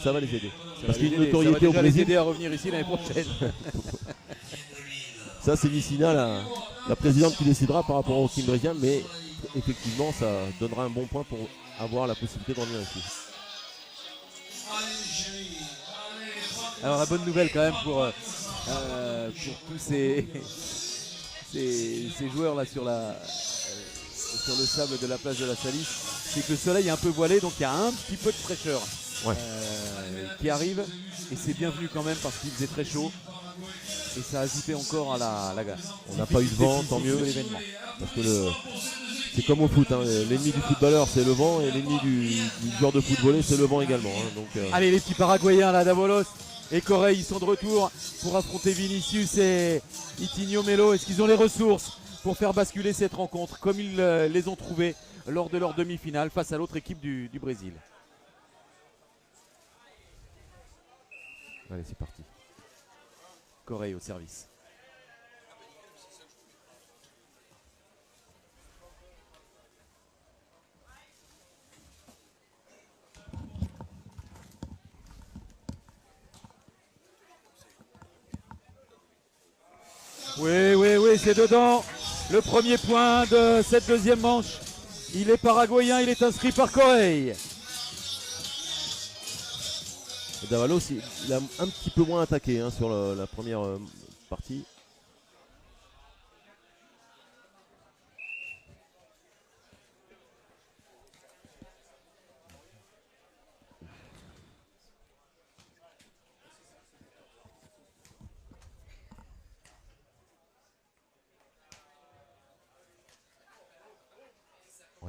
ça va les aider. Parce qu'il y a une notoriété au Brésil. Aider à revenir ici l'année prochaine. Ça c'est Messina, la présidente qui décidera par rapport au team brésilien, mais effectivement ça donnera un bon point pour avoir la possibilité de revenir ici. Alors la bonne nouvelle quand même pour tous ces joueurs là sur le sable de la plage de la Salisse, c'est que le soleil est un peu voilé, donc il y a un petit peu de fraîcheur qui arrive, et c'est bienvenu quand même parce qu'il faisait très chaud et ça a ajouté encore à la on n'a pas eu de vent, tant mieux, parce que c'est comme au foot, hein. L'ennemi du footballeur c'est le vent, et l'ennemi du joueur de foot volé c'est le vent également, hein. Donc, allez les petits Paraguayens là, Davolos et Correia, ils sont de retour pour affronter Vinicius et Itinho Melo. Est-ce qu'ils ont les ressources pour faire basculer cette rencontre comme ils les ont trouvées lors de leur demi-finale face à l'autre équipe du Brésil? Allez, c'est parti. Correia au service. Oui, c'est dedans. Le premier point de cette deuxième manche. Il est paraguayen, il est inscrit par Correia. Davalos, il a un petit peu moins attaqué, hein, sur la première partie.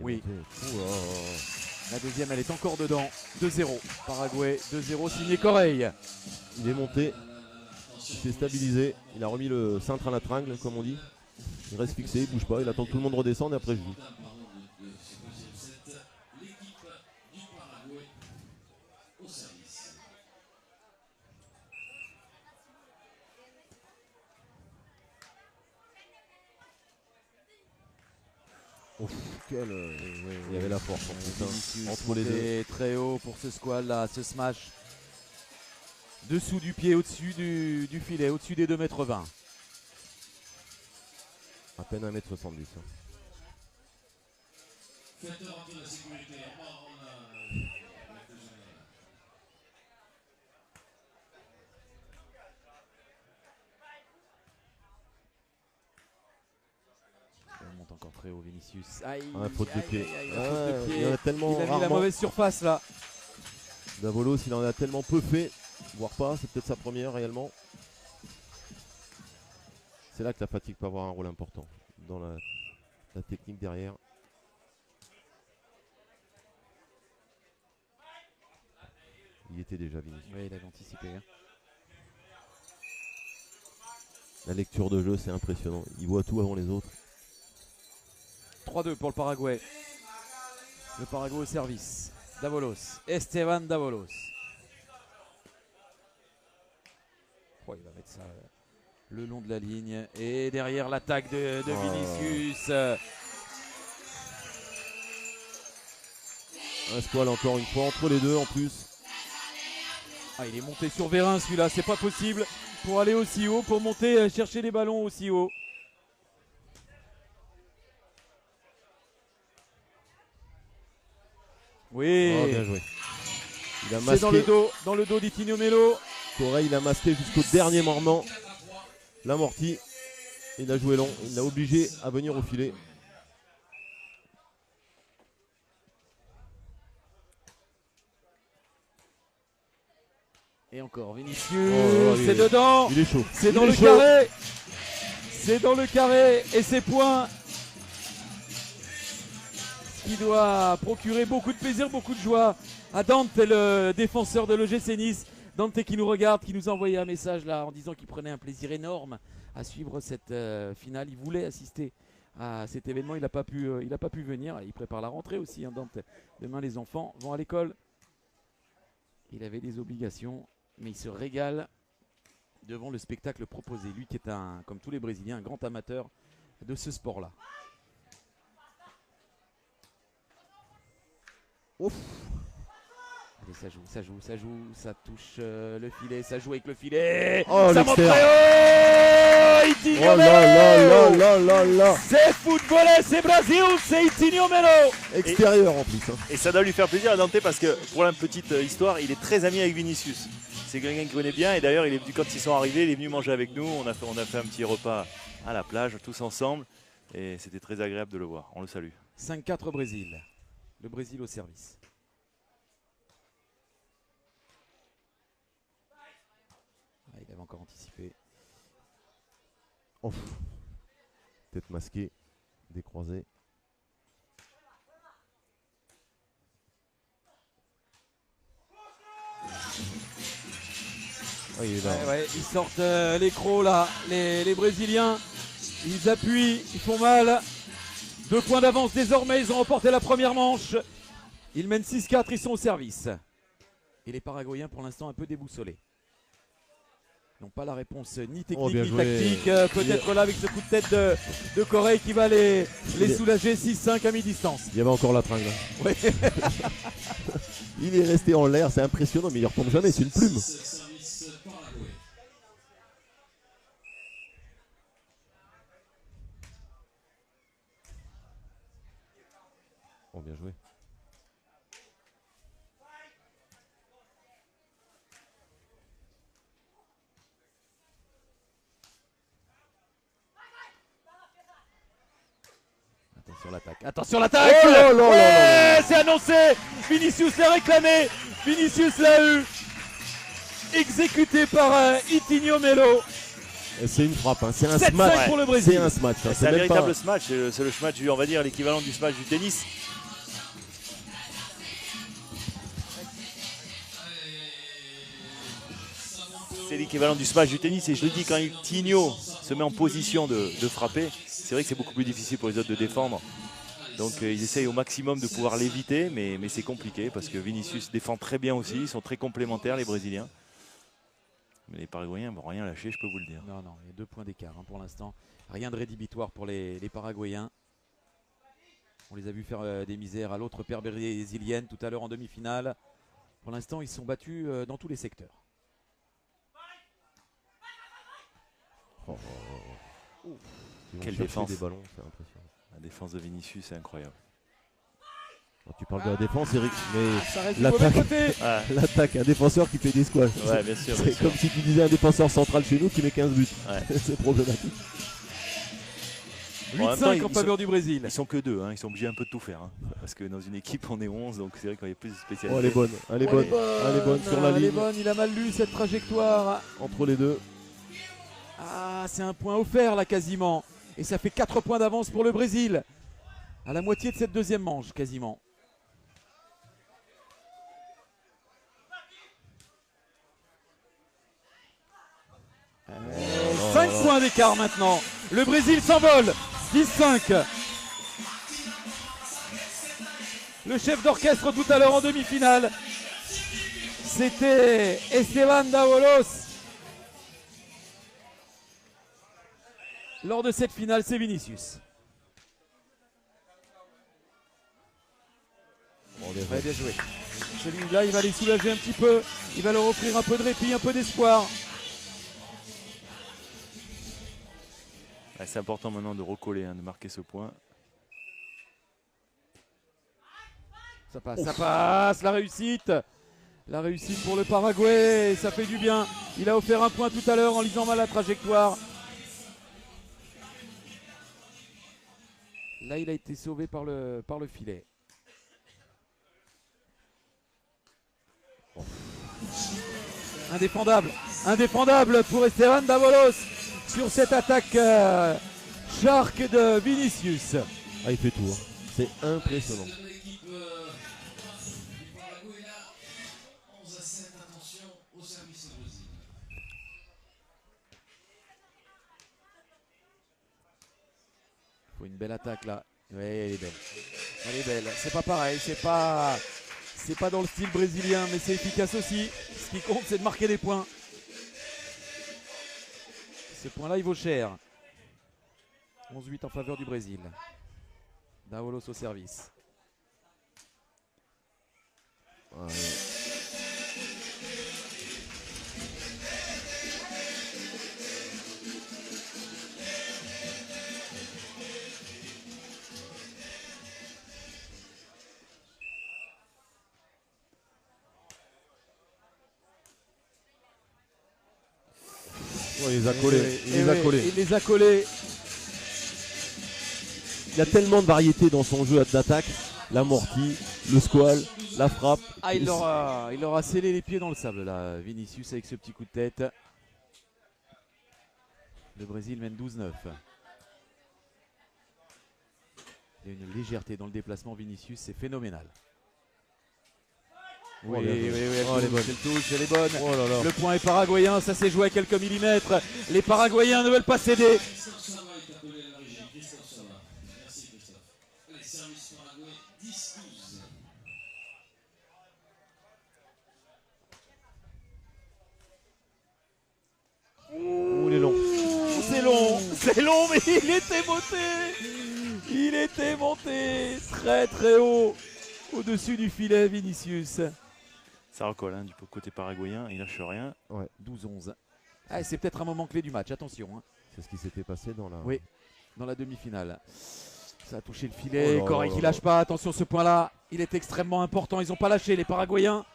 Oui. La deuxième, elle est encore dedans. 2-0. Paraguay, 2-0, signé Correia. Il est monté. Il s'est stabilisé. Il a remis le cintre à la tringle, comme on dit. Il reste fixé, il bouge pas. Il attend que tout le monde redescende et après je joue. Ouf, il y avait la force entre les deux. Très haut pour ce squal là, ce smash. Dessous du pied, au-dessus du filet, au-dessus des 2,20 m. À peine 1,70 m. Il monte encore très haut, Vinicius. Aïe, faute de pied. Il a tellement il a mis la mauvaise surface là. Davolos, il en a tellement peu fait, voire pas, c'est peut-être sa première réellement. C'est là que la fatigue peut avoir un rôle important dans la technique derrière. Il était déjà Vinicius. Oui, il avait anticipé. Hein. La lecture de jeu, c'est impressionnant. Il voit tout avant les autres. 3-2 pour le Paraguay. Le Paraguay au service. Davolos. Esteban Davolos. Oh, il va mettre ça le long de la ligne. Et derrière l'attaque de Vinicius. Un squal encore une fois entre les deux en plus. Ah, il est monté sur Vérin celui-là. C'est pas possible pour aller aussi haut, pour monter chercher les ballons aussi haut. Oui, bien joué. C'est dans le dos d'Itinho Melo. Correia, il a masqué jusqu'au dernier moment l'amorti. Il a joué long, il l'a obligé à venir au filet. Et encore Vinicius, c'est dedans. Il est chaud. C'est dans le carré. C'est dans le carré et c'est point. Qui doit procurer beaucoup de plaisir, beaucoup de joie à Dante, le défenseur de l'OGC Nice. Dante qui nous regarde, qui nous a envoyé un message là en disant qu'il prenait un plaisir énorme à suivre cette finale. Il voulait assister à cet événement, il n'a pas pu venir. Il prépare la rentrée aussi, hein, Dante. Demain les enfants vont à l'école. Il avait des obligations, mais il se régale devant le spectacle proposé. Lui qui est comme tous les Brésiliens, un grand amateur de ce sport-là. Ouf. Allez, ça joue, ça touche le filet, ça joue avec le filet. Oh, ça monte l'extérieur. très haut. Oh Itinho là là Melo. là là là. C'est footballé, c'est Brésil, c'est Itinho Melo. Extérieur en plus. Hein. Et ça doit lui faire plaisir à Dante parce que pour la petite histoire, il est très ami avec Vinicius. C'est quelqu'un qu'il connaît bien et d'ailleurs il est venu quand ils sont arrivés, il est venu manger avec nous. On a fait un petit repas à la plage tous ensemble et c'était très agréable de le voir. On le salue. 5-4 Brésil. Le Brésil au service. Ah, il avait encore anticipé. Oh. Tête masquée, décroisée. Oh, il est là. Ouais, ils sortent les crocs là, les Brésiliens. Ils appuient, ils font mal. 2 points d'avance désormais, ils ont remporté la première manche. Ils mènent 6-4, ils sont au service. Et les Paraguayens pour l'instant un peu déboussolés. Ils n'ont pas la réponse ni technique bien ni joué. tactique. Peut-être là avec ce coup de tête de Corée qui va les soulager 6-5 à mi-distance. Il y avait encore la tringle. Ouais. Il est resté en l'air, c'est impressionnant, mais il ne retombe jamais, c'est une plume. Oh, bien joué. Attention l'attaque. Attention l'attaque. Oh là là là là là. C'est annoncé. Vinicius l'a réclamé. Vinicius l'a eu. Exécuté par Itinho Melo. Et c'est une frappe, hein. C'est un 7-5 smash. pour le Brésil. C'est un smash. Hein. C'est un même véritable pas... smash, c'est le smash, on va dire l'équivalent du smash du tennis. C'est l'équivalent du smash du tennis et je le dis, quand Itinho se met en position de frapper, c'est vrai que c'est beaucoup plus difficile pour les autres de défendre. Donc ils essayent au maximum de pouvoir l'éviter, mais c'est compliqué parce que Vinicius défend très bien aussi, ils sont très complémentaires les Brésiliens. Mais les Paraguayens ne vont rien lâcher, je peux vous le dire. Non, il y a 2 points d'écart hein, pour l'instant. Rien de rédhibitoire pour les Paraguayens. On les a vus faire des misères à l'autre paire brésilienne tout à l'heure en demi-finale. Pour l'instant, ils sont battus dans tous les secteurs. Oh. Ils vont Quelle chercher défense. des ballons, c'est impressionnant. La défense de Vinicius, c'est incroyable. Quand tu parles de la défense, Eric, mais Ça reste du mauvais côté. l'attaque, un défenseur qui fait des squats. Ouais, bien sûr. C'est comme si tu disais un défenseur central chez nous qui met 15 buts. Ouais. C'est problématique. 8-5 en faveur du Brésil. Ils sont que deux, hein. Ils sont obligés un peu de tout faire. Hein. Parce que dans une équipe, on est 11, donc c'est vrai qu'il y a plus de spécialités. Oh, elle est bonne, elle est bonne, elle est bonne sur la Elle est ligne. bonne, il a mal lu cette trajectoire. Entre les deux. Ah, c'est un point offert là quasiment. Et ça fait 4 points d'avance pour le Brésil. À la moitié de cette deuxième manche quasiment. 5 points d'écart maintenant. Le Brésil s'envole. 10-5. Le chef d'orchestre tout à l'heure en demi-finale, c'était Esteban Davalos. Lors de cette finale, c'est Vinicius. Bon, bien Ouais, bien joué. Celui-là, il va les soulager un petit peu. Il va leur offrir un peu de répit, un peu d'espoir. Ouais, c'est important maintenant de recoller, hein, de marquer ce point. Ça passe, la réussite. La réussite pour le Paraguay, ça fait du bien. Il a offert un point tout à l'heure en lisant mal la trajectoire. Là, il a été sauvé par le filet. Indéfendable pour Esteban Davalos sur cette attaque shark de Vinicius. Ah, il fait tout. Hein. C'est impressionnant. Il faut une belle attaque là. Oui, elle est belle. Elle est belle. C'est pas pareil, c'est pas dans le style brésilien, mais c'est efficace aussi. Ce qui compte, c'est de marquer des points. Ce point-là, il vaut cher. 11-8 en faveur du Brésil. Davalos au service. Ouais. il les a collés. Il les a collés. Il les a collés. Il y a tellement de variétés dans son jeu d'attaque. L'amorti, le squal, la frappe. Ah, il leur a scellé les pieds dans le sable là, Vinicius, avec ce petit coup de tête. Le Brésil mène 12-9. Il y a une légèreté dans le déplacement, Vinicius, c'est phénoménal. Oui, bien joué. elle Elle est bonne. touche, elle est bonne. Oh là là. Le point est paraguayen, ça s'est joué à quelques millimètres. Les Paraguayens ne veulent pas céder. Ouh, il est long. C'est long, mais il était monté. Il était monté très très haut, au-dessus du filet, Vinicius. Ça recolle hein, du côté paraguayen, il lâche rien. 12-11. Ah, c'est peut-être un moment clé du match, attention. Hein. C'est ce qui s'était passé dans la. Oui, dans la demi-finale. Ça a touché le filet, Oh là Corée là qui là. lâche pas, attention ce point-là, il est extrêmement important, ils n'ont pas lâché les Paraguayens.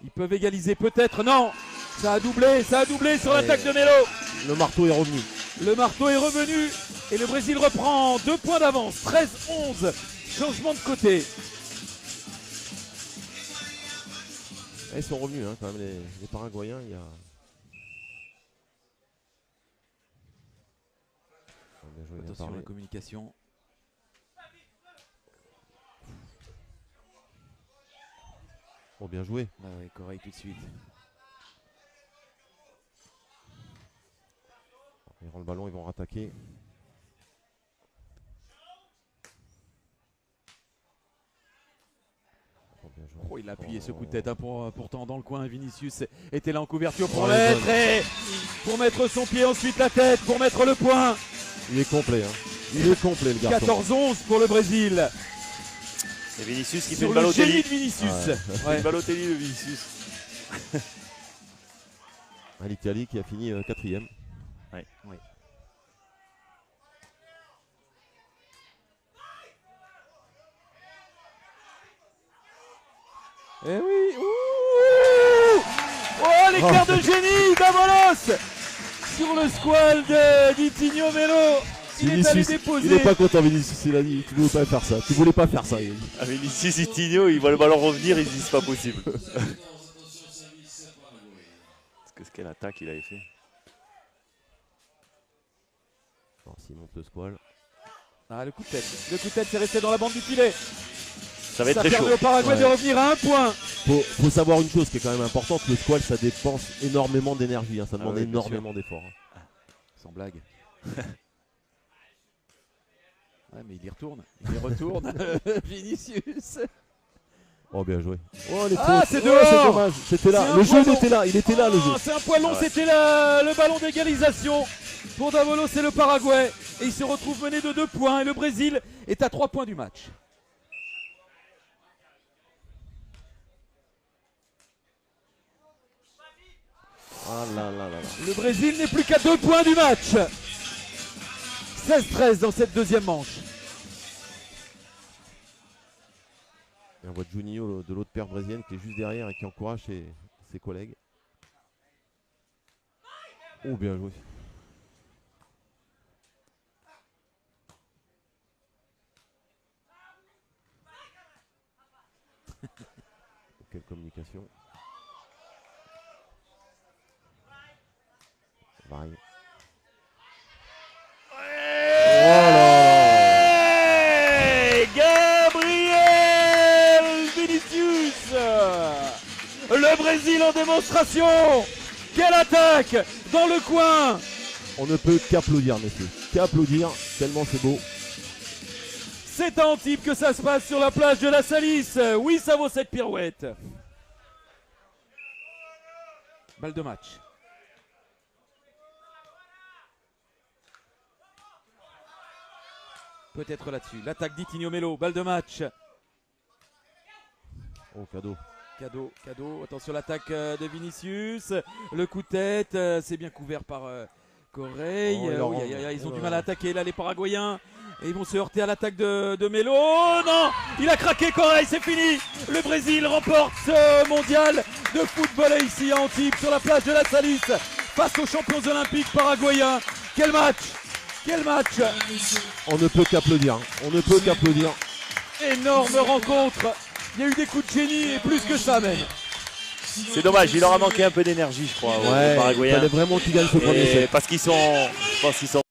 Ils peuvent égaliser peut-être, non. Ça a doublé sur l'attaque de Melo. Le marteau est revenu. Le marteau est revenu et le Brésil reprend 2 points d'avance, 13-11. Changement de côté. Ils sont revenus hein, quand même, les Paraguayens. Il y a... Oh, bien joué, bien Attention à parlé. la communication. Oh, bien joué. Ah ouais, Corée tout de suite. Ils rendent le ballon, ils vont rattaquer. Oh, bien joué. Oh, il a appuyé ce coup de tête hein, pourtant dans le coin. Vinicius était là en couverture Oh, elle est pour mettre son pied, ensuite la tête, pour mettre le point. Il est complet. Hein. Il est complet le garçon. 14-11 pour le Brésil. Et Vinicius qui fait Sur une le génie Balotelli. de Vinicius. Une Balotelli de Vinicius. L'Italie qui a fini 4e. Oui. Eh oui. Ouh. Oh, l'éclair de génie d'Avalos sur le squal de Vitinho Melo. Il est allé déposer. Il n'est pas content Vinicius, il a dit tu voulais pas faire ça. Tu voulais pas faire ça. Il a dit. Ah, Vinicius et Tigno, ils voient le ballon revenir, ils disent c'est pas possible. Quelle attaque il avait fait. Alors, s'il monte le squal. Ah, le coup de tête. Le coup de tête, c'est resté dans la bande du filet. Ça va être très chaud. permet au Paraguay de revenir à 1 point. Faut savoir une chose qui est quand même importante, le squal ça dépense énormément d'énergie, hein, ça demande ouais, bien énormément d'efforts. Hein. Sans blague. Ouais, mais il y retourne. Il y retourne. Vinicius. Oh bien joué. Oh, les Ah, fautes. c'est Oh, dehors. c'est dommage. C'était là. C'est un Le jeu point il était là. Il était là le jeu. C'est un poids long, Ah ouais. c'était le ballon d'égalisation pour Davalos et le Paraguay. Et il se retrouve mené de 2 points. Et le Brésil est à 3 points du match. Ah là là là là. Le Brésil n'est plus qu'à 2 points du match. 16-13 dans cette deuxième manche. Et on voit Juninho de l'autre paire brésilienne qui est juste derrière et qui encourage ses collègues. Oh bien joué. Quelle communication. Varie. Hey, Gabriel Vinicius. Le Brésil en démonstration. Quelle attaque dans le coin. On ne peut qu'applaudir messieurs. Qu'applaudir tellement c'est beau. C'est à Antibes que ça se passe sur la plage de la Salisse. Oui, ça vaut cette pirouette. Balle de match. Peut-être là-dessus. L'attaque d'Itinho Melo. Balle de match. Oh cadeau. Cadeau, cadeau. Attention l'attaque de Vinicius. Le coup de tête. C'est bien couvert par Correa. Oh, il en Oui, rentre. ils ont Oh du là mal là. à attaquer là les Paraguayens. Et ils vont se heurter à l'attaque de Melo. Oh non. Il a craqué Correa. C'est fini. Le Brésil remporte ce mondial de football ici à Antibes sur la plage de la Salisse. face aux champions olympiques paraguayens. Quel match! Quel match! On ne peut qu'applaudir. On ne peut qu'applaudir. Énorme rencontre. Il y a eu des coups de génie et plus que ça même. C'est dommage, il leur a manqué un peu d'énergie, je crois, aux Ouais, il Paraguayens. fallait vraiment qu'ils gagnent ce premier Et set. parce qu'ils sont, je pense qu'ils sont